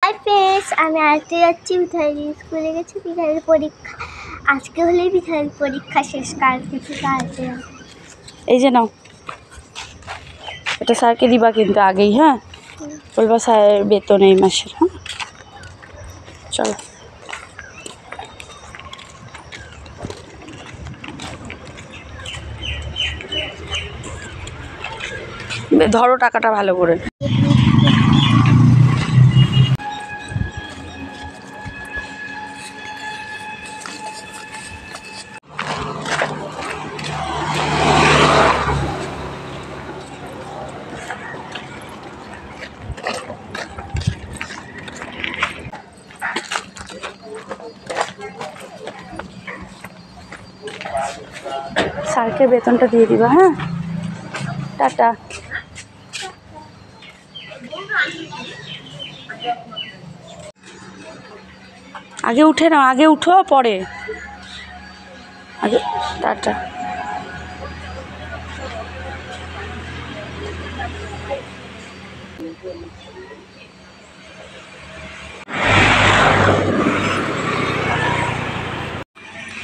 Hi friends, আমি আজকে যাচ্ছি বিথারি স্কুলে। গেছি বিথারির পরীক্ষা আজকে, হলেই বিথারির পরীক্ষা শেষ। কালকে থেকে আসবে। এই যে নাও, এটা স্যারকে দিবা কিন্তু আগেই। হ্যাঁ, বলবা স্যারের বেতন এই মাসের। হ্যাঁ, চলো। ধরো টাকাটা ভালো করে। স্যারকে বেতনটা দিয়ে দিবা। হ্যাঁ, টাটা। আগে উঠে নাও, আগে উঠো, পরে আগে। Tata.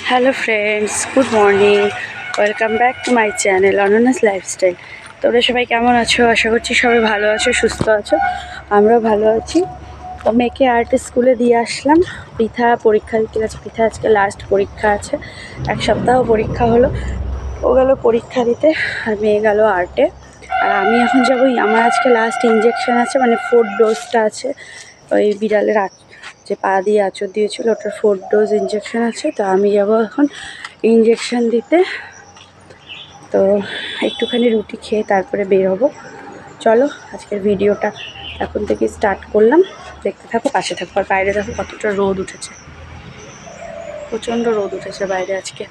Hello friends, good morning, welcome back to my channel অনন্যাস lifestyle. তোমরা সবাই কেমন আছো? আশা করছি সবাই ভালো আছো, সুস্থ আছো। আমরাও ভালো আছি। তো মেয়েকে আর্ট স্কুলে দিয়ে আসলাম। পৃথা পরীক্ষা দিতে গেছে। পৃথা আজকে লাস্ট পরীক্ষা আছে, এক সপ্তাহ পরীক্ষা হলো। ও গেল পরীক্ষা দিতে, আর মেয়ে গেল আর্টে। আর আমি এখন যাবো, আমার আজকে লাস্ট ইঞ্জেকশান আছে, মানে 4th ডোজটা আছে। ওই বিড়ালের যে পা দিয়ে আঁচড় দিয়েছিল, ওটার 4th ডোজ ইঞ্জেকশান আছে। তো আমি যাব এখন ইঞ্জেকশান দিতে। তো একটুখানি রুটি খেয়ে তারপরে বের হবো। চলো, আজকের ভিডিওটা এখন থেকে স্টার্ট করলাম, দেখতে থাকো, পাশে থাকো। আর বাইরে দেখো কতটা রোদ উঠেছে, প্রচণ্ড রোদ উঠেছে বাইরে। আজকে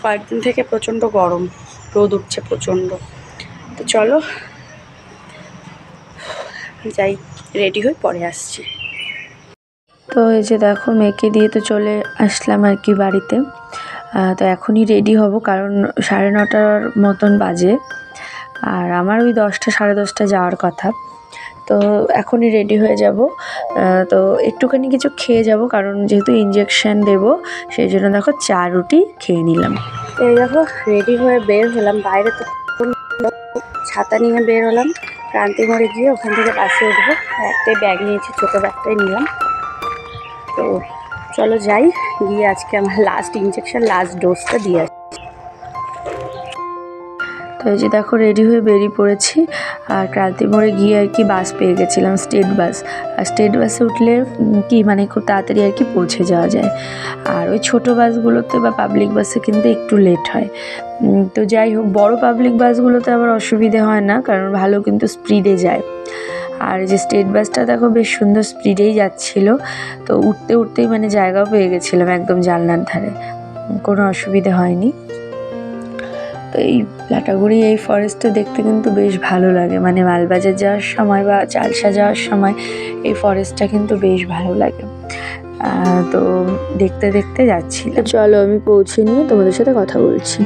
কয়েকদিন থেকে প্রচণ্ড গরম, রোদ উঠছে প্রচণ্ড। তো চলো যাই, রেডি হয়ে পরে আসছি। তো এই যে দেখো, মেয়েকে দিয়ে তো চলে আসলাম আর কি বাড়িতে। তো এখনই রেডি হব, কারণ 9:30 মতন বাজে, আর আমার ওই 10টা সাড়ে 10টায় যাওয়ার কথা। তো এখনই রেডি হয়ে যাব। তো একটুখানি কিছু খেয়ে যাব, কারণ যেহেতু ইঞ্জেকশন দেব, সেই জন্য দেখো চা রুটি খেয়ে নিলাম। এই দেখো রেডি হয়ে বের হলাম। বাইরে তো ছাতা নিয়ে বের হলাম, ক্রান্তি মোড়ে গিয়ে ওখান থেকে বাসে উঠবো। একটাই ব্যাগ নিয়েছি, ছোটো ব্যাগটাই নিলাম। তো চলো যাই, গিয়ে আজকে আমার লাস্ট ইঞ্জেকশন, লাস্ট ডোজটা দিয়ে আসি। তো এই যে দেখো রেডি হয়ে বেরিয়ে পড়েছি। আর ক্রান্তি মোড়ে গিয়ে আর কি বাস পেয়ে গেছিলাম, স্টেট বাস। আর স্টেট বাসে উঠলে কি মানে খুব তাড়াতাড়ি আর কি পৌঁছে যাওয়া যায়। আর ওই ছোটো বাসগুলোতে বা পাবলিক বাসে কিন্তু একটু লেট হয়। তো যাই হোক, বড় পাবলিক বাসগুলোতে আবার অসুবিধে হয় না, কারণ ভালো কিন্তু স্পিডে যায়। আর যে স্টেট বাসটা দেখো বেশ সুন্দর স্পিডেই যাচ্ছিল। তো উঠতে উঠতেই মানে জায়গাও পেয়ে গেছিলাম একদম জানলার ধারে, কোনো অসুবিধে হয়নি। তো এই লাটাগুড়ি এই ফরেস্টটা দেখতে কিন্তু বেশ ভালো লাগে, মানে মালবাজার যাওয়ার সময় বা চালসা যাওয়ার সময় এই ফরেস্টটা কিন্তু বেশ ভালো লাগে। তো দেখতে দেখতে যাচ্ছি। চলো আমি পৌঁছে নিয়ে তোমাদের সাথে কথা বলছি।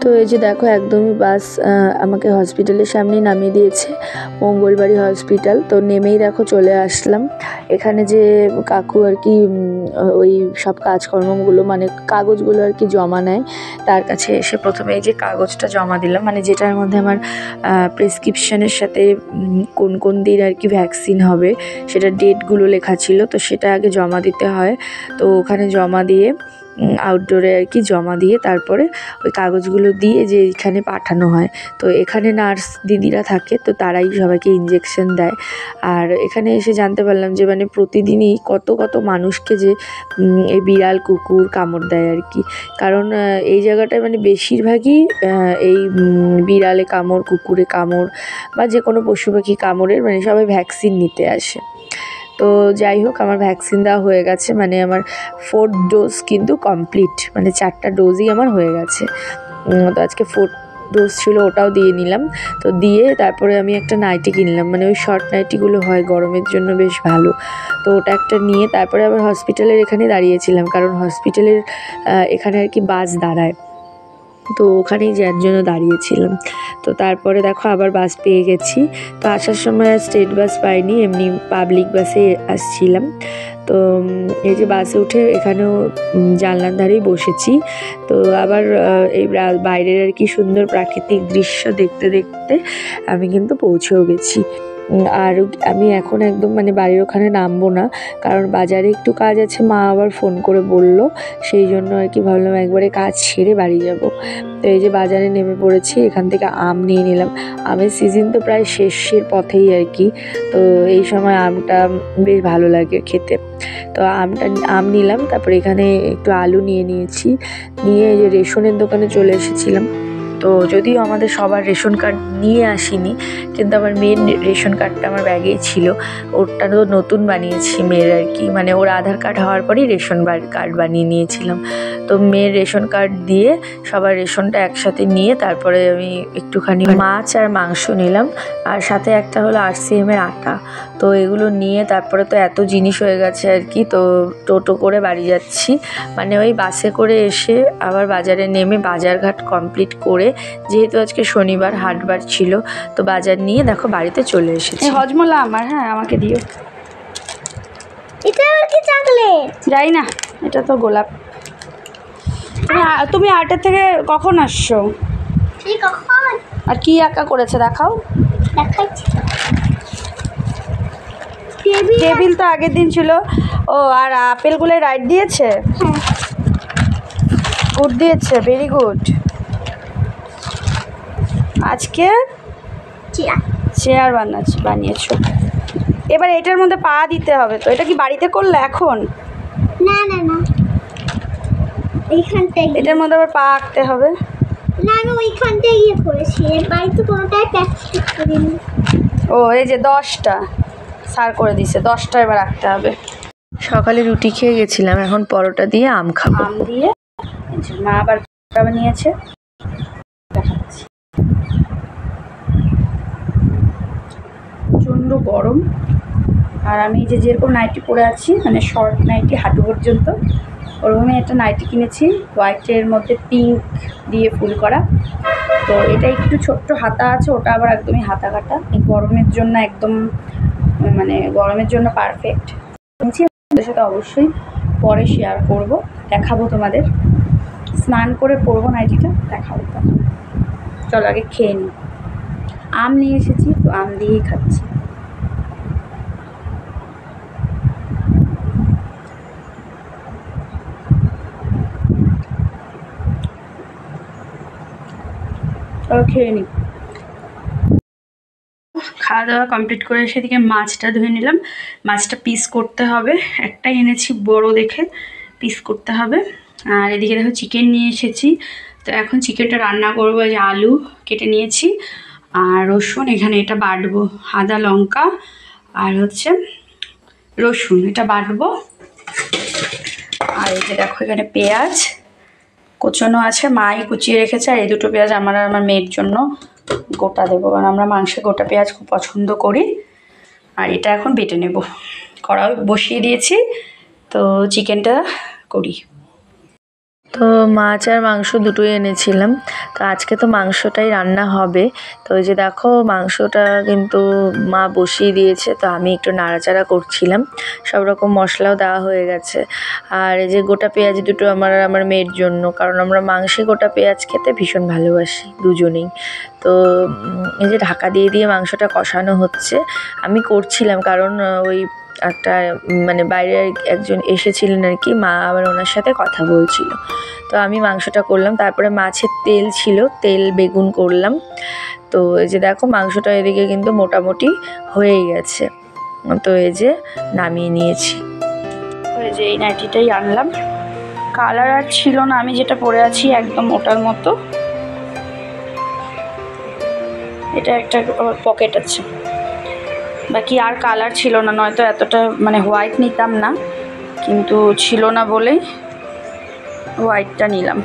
তো এই যে দেখো, একদমই বাস আমাকে হসপিটালের সামনেই নামিয়ে দিয়েছে, মঙ্গলবাড়ি হসপিটাল। তো নেমেই দেখো চলে আসলাম এখানে। যে কাকু আর কি ওই সব কাজকর্মগুলো মানে কাগজগুলো আর কি জমা নেয়, তার কাছে এসে প্রথমে এই যে কাগজটা জমা দিলাম, মানে যেটার মধ্যে আমার প্রেসক্রিপশনের সাথে কোন কোন দিন আর কি ভ্যাকসিন হবে সেটা ডেটগুলো লেখা ছিল। তো সেটা আগে জমা দিতে হয়। তো ওখানে জমা দিয়ে আউটডোরে আর কি জমা দিয়ে তারপরে ওই কাগজগুলো দিয়ে যে এখানে পাঠানো হয়। তো এখানে নার্স দিদিরা থাকে, তো তারাই সবাইকে ইঞ্জেকশন দেয়। আর এখানে এসে জানতে পারলাম যে মানে প্রতিদিনই কত কত মানুষকে যে এই বিড়াল কুকুর কামড় দেয় আর কি। কারণ এই জায়গাটায় মানে বেশিরভাগই এই বিড়ালে কামড়, কুকুরে কামড় বা যে কোনো পশু পাখি কামড়ের মানে সবাই ভ্যাকসিন নিতে আসে। তো যাই হোক, আমার ভ্যাকসিন দেওয়া হয়ে গেছে, মানে আমার 4th ডোজ কিন্তু কমপ্লিট, মানে 4টা ডোজই আমার হয়ে গেছে। তো আজকে ডোজ ছিল ওটাও দিয়ে নিলাম। তো দিয়ে তারপরে আমি একটা নাইটি কিনলাম, মানে ওই শর্ট নাইটিগুলো হয় গরমের জন্য বেশ ভালো। তো ওটা একটা নিয়ে তারপরে আবার হসপিটালের এখানে দাঁড়িয়েছিলাম, কারণ হসপিটালের এখানে আর কি বাস দাঁড়ায়, তো ওখানেই যার জন্য দাঁড়িয়েছিলাম। তো তারপরে দেখো আবার বাস পেয়ে গেছি। তো আসার সময় আর স্টেট বাস পাইনি, এমনি পাবলিক বাসে আসছিলাম। তো এই যে বাসে উঠে এখানেও জানলার ধারেই বসেছি। তো আবার এই বাইরের আর কি সুন্দর প্রাকৃতিক দৃশ্য দেখতে দেখতে আমি কিন্তু পৌঁছেও গেছি। আর আমি এখন একদম মানে বাড়ির ওখানে নামবো না, কারণ বাজারে একটু কাজ আছে, মা আবার ফোন করে বলল, সেই জন্য আর কি ভাবলাম একবারে কাজ ছেড়ে বাড়ি যাব। তো এই যে বাজারে নেমে পড়েছি, এখান থেকে আম নিয়ে নিলাম। আমের সিজন তো প্রায় শেষের পথেই আর কি, তো এই সময় আমটা বেশ ভালো লাগে খেতে। তো আম নিলাম, তারপরে এখানে একটু আলু নিয়ে নিয়েছি, নিয়ে এই যে রেশনের দোকানে চলে এসেছিলাম। তো যদিও আমাদের সবার রেশন কার্ড নিয়ে আসিনি, কিন্তু আমার মেয়ের রেশন কার্ডটা আমার ব্যাগেই ছিল। ওরটা তো নতুন বানিয়েছি মেয়ের আর কি, মানে ওর আধার কার্ড হওয়ার পরেই রেশন কার্ড বানিয়ে নিয়েছিলাম। তো মেয়ের রেশন কার্ড দিয়ে সবার রেশনটা একসাথে নিয়ে তারপরে আমি একটুখানি মাছ আর মাংস নিলাম, আর সাথে একটা হলো RCM এর আটা। তো এগুলো নিয়ে তারপরে তো এত জিনিস হয়ে গেছে আর কি, তো টোটো করে বাড়ি যাচ্ছি, মানে ওই বাসে করে এসে আবার বাজারে নেমে বাজারঘাট কমপ্লিট করে, যেহেতু আজকে শনিবার হাটবার ছিল, তো বাজার নিয়ে দেখো বাড়িতে চলে এসেছি। হজমোলা আমার, হ্যাঁ আমাকে দিও। এটা আর কি চকলেট? যাই না, এটা তো গোলাপ। তুমি আর্টের থেকে কখন আসছো? সেই কখন আর কি আঁকা করেছে দেখাও। দেখাচ্ছি। টেবিল তো আগের দিন ছিল। ও আর আপেলগুলো রাইট দিয়েছে, গুড দিয়েছে, ভেরি গুড। আজকে চেয়ার বানিয়েছো। এবার এটার মধ্যে পা দিতে হবে, তো এটা কি বাড়িতে করলে এখন? না না না, এইখানটাই। এটার মধ্যে আবার পা আঁকতে হবে। না, আমি ওইখানটাই গিয়ে করেছি, বাড়িতে কোনোটাই প্র্যাকটিস করিনি। ও এই যে 10টা সার করে দিছে, 10টা এবার আঁকতে হবে। সকালে রুটি খেয়ে গেছিলাম, এখন পরোটা দিয়ে আম খাবো। আম দিয়ে মা আবার বানিয়েছে, দেখাচ্ছি। প্রচণ্ড গরম, আর আমি যে যেরকম নাইটি পরে আছি, মানে শর্ট নাইটি হাঁটু পর্যন্ত, ওরকমই একটা নাইটি কিনেছি হোয়াইটের মধ্যে পিঙ্ক দিয়ে ফুল করা। তো এটা একটু ছোট্ট হাতা আছে, ওটা আবার একদমই হাতা কাটা, এই গরমের জন্য একদম, মানে গরমের জন্য পারফেক্ট। ওদের সাথে অবশ্যই পরে শেয়ার করব, দেখাবো তোমাদের। স্নান করে পরবো নাইটিটা, দেখাবো। চলো আগে খেয়ে নিই। আম নিয়ে এসেছি, তো আম দিয়েই খাচ্ছি। খেয়ে নিই। খাওয়া দাওয়া কমপ্লিট করে সেদিকে মাছটা ধুয়ে নিলাম। মাছটা পিস করতে হবে, একটাই এনেছি বড় দেখে, পিস করতে হবে। আর এদিকে দেখো চিকেন নিয়ে এসেছি, তো এখন চিকেনটা রান্না করবো। যে আলু কেটে নিয়েছি আর রসুন, এখানে এটা বাটবো, আদা লঙ্কা আর হচ্ছে রসুন, এটা বাটবো। আর এই যে দেখো এখানে পেঁয়াজ কুচনো আছে, মাই কুচিয়ে রেখেছে। আর এই দুটো পেঁয়াজ আমার আর আমার মেয়ের জন্য গোটা দেবো, কারণ আমরা মাংসে গোটা পেঁয়াজ খুব পছন্দ করি। আর এটা এখন বেটে নেব, কড়াই বসিয়ে দিয়েছি, তো চিকেনটা করি। তো মাছ আর মাংস দুটোই এনেছিলাম, তো আজকে তো মাংসটাই রান্না হবে। তো ওই যে দেখো মাংসটা কিন্তু মা বসিয়ে দিয়েছে, তো আমি একটু নাড়াচাড়া করছিলাম, সব রকম মশলাও দেওয়া হয়ে গেছে। আর এই যে গোটা পেঁয়াজ দুটো আমার আর আমার মেয়ের জন্য, কারণ আমরা মাংসে গোটা পেঁয়াজ খেতে ভীষণ ভালোবাসি দুজনেই। তো এই যে ঢাকা দিয়ে দিয়ে মাংসটা কষানো হচ্ছে, আমি করছিলাম কারণ ওই একটা মানে বাইরে একজন এসেছিলেন আর কি, মা আবার ওনার সাথে কথা বলছিল। তো আমি মাংসটা করলাম, তারপরে মাছের তেল ছিল, তেল বেগুন করলাম। তো এই যে দেখো মাংসটা এদিকে কিন্তু মোটামুটি হয়েই গেছে, তো এই যে নামিয়ে নিয়েছি। ওই যে এই নাইটিটাই আনলাম, কালার আর ছিল না, আমি যেটা পরে আছি একদম ওটার মতো। এটা একটা পকেট আছে, বাকি আর কালার ছিল না, নয়তো এতটা মানে হোয়াইট নিতাম না, কিন্তু ছিল না বলেই হোয়াইটটা নিলাম।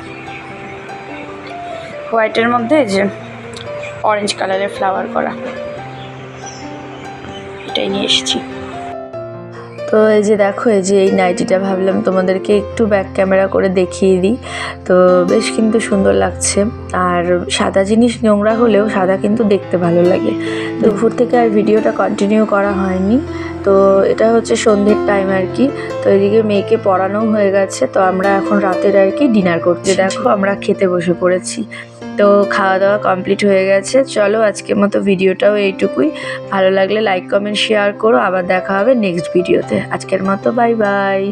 হোয়াইটের মধ্যে যে অরেঞ্জ কালারের ফ্লাওয়ার করা, এটাই নিয়ে এসেছি। তো এই যে দেখো, এই যে এই নাইটিটা ভাবলাম তোমাদেরকে একটু ব্যাক ক্যামেরা করে দেখিয়ে দিই। তো বেশ কিন্তু সুন্দর লাগছে, আর সাদা জিনিস নোংরা হলেও সাদা কিন্তু দেখতে ভালো লাগে। তো দুপুর থেকে আর ভিডিওটা কন্টিনিউ করা হয়নি। তো এটা হচ্ছে সন্ধ্যের টাইম আর কি। তো এদিকে মেয়েকে পড়ানো হয়ে গেছে, তো আমরা এখন রাতের আর কি ডিনার করছি। দেখো আমরা খেতে বসে পড়েছি। তো খাওয়া দাওয়া কমপ্লিট হয়ে গেছে। চলো আজকের মতো ভিডিওটাও এইটুকুই। ভালো লাগলে লাইক কমেন্ট শেয়ার করো। আবার দেখা হবে নেক্সট ভিডিওতে। আজকের মতো বাই বাই।